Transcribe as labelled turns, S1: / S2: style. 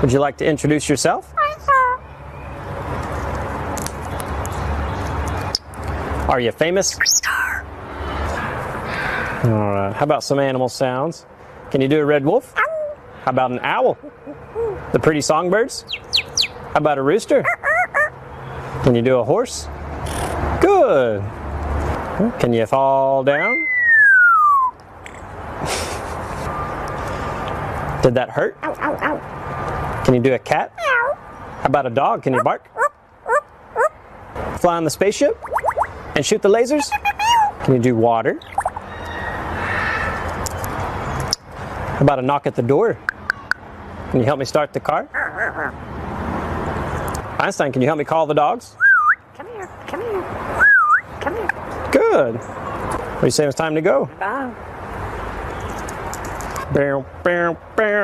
S1: Would you like to introduce yourself? Are you famous? All right. How about some animal sounds? Can you do a red wolf? How about an owl? The pretty songbirds? How about a rooster? Can you do a horse? Good. Can you fall down? Did that hurt?
S2: Ow, ow, ow.
S1: Can you do a cat?
S2: Ow.
S1: How about a dog? Can you bark? Fly on the spaceship? And shoot the lasers? Can you do water? How about a knock at the door? Can you help me start the car? Einstein, can you help me call the dogs?
S2: Come here, come here, come here.
S1: Good. What do you say it's time to go?
S2: Bye.
S1: Bow, bow, bow.